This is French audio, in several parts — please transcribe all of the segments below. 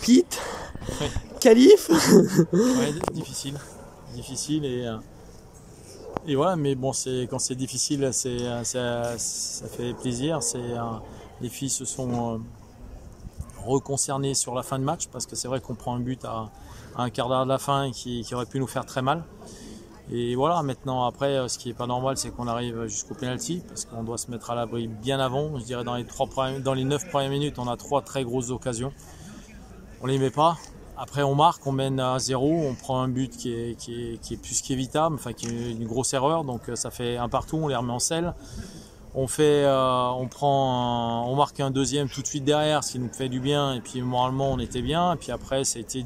split, qualif. Ouais, difficile et voilà, mais bon, quand c'est difficile, ça fait plaisir. Les filles se sont reconcernées sur la fin de match parce que c'est vrai qu'on prend un but à un quart d'heure de la fin qui aurait pu nous faire très mal. Et voilà, maintenant après, ce qui n'est pas normal, c'est qu'on arrive jusqu'au penalty parce qu'on doit se mettre à l'abri bien avant. Je dirais dans les 9 premières minutes, on a 3 très grosses occasions. On ne les met pas. Après on marque, on mène à 0, on prend un but qui est plus qu'évitable, enfin qui est une grosse erreur, donc ça fait un partout, on les remet en selle. On marque un deuxième tout de suite derrière, ce qui nous fait du bien, et puis moralement on était bien. Et puis après ça a été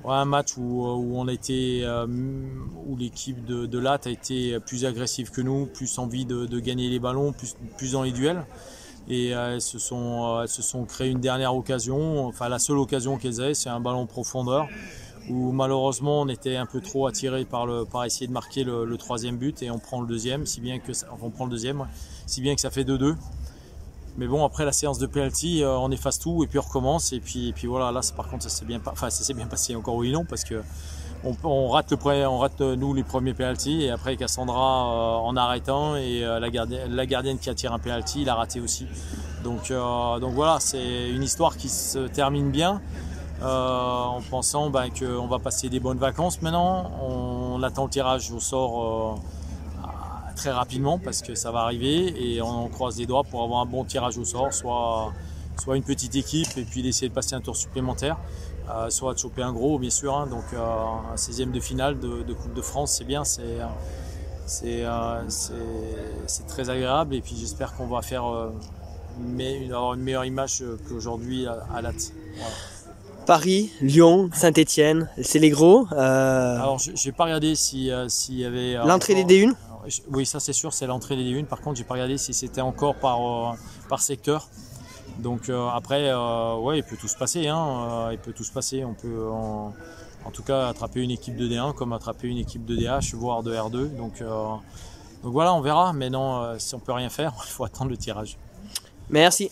un match où l'équipe de Latte a été plus agressive que nous, plus envie de gagner les ballons, plus dans les duels. Et elles se sont créées une dernière occasion, enfin la seule occasion qu'elles avaient, c'est un ballon en profondeur où malheureusement on était un peu trop attiré par essayer de marquer le troisième but et on prend le deuxième, si bien que ça fait 2-2. Mais bon, après la séance de penalty, on efface tout et puis on recommence et puis voilà, là par contre ça s'est bien passé, encore oui non, parce que on rate nous les premiers penalty et après Cassandra en arrêtant et la gardienne qui attire un penalty, il a raté aussi. Donc voilà, c'est une histoire qui se termine bien en pensant qu'on va passer des bonnes vacances maintenant. On attend le tirage au sort très rapidement parce que ça va arriver et on croise les doigts pour avoir un bon tirage au sort, soit une petite équipe et puis d'essayer de passer un tour supplémentaire. Soit de choper un gros bien sûr, hein, donc un 16e de finale de Coupe de France, c'est bien, c'est très agréable et puis j'espère qu'on va avoir une meilleure image qu'aujourd'hui à Latte. Voilà. Paris, Lyon, Saint-Etienne, c'est les gros. Alors j'ai pas regardé s'il y avait l'entrée des D1. Oui, ça c'est sûr, c'est l'entrée des D1. Par contre, j'ai pas regardé si c'était encore par secteur. Donc après, ouais, il peut tout se passer, hein, il peut tout se passer. On peut en tout cas attraper une équipe de D1 comme attraper une équipe de DH, voire de R2. Donc voilà, on verra. Mais non, si on peut rien faire, il faut attendre le tirage. Merci.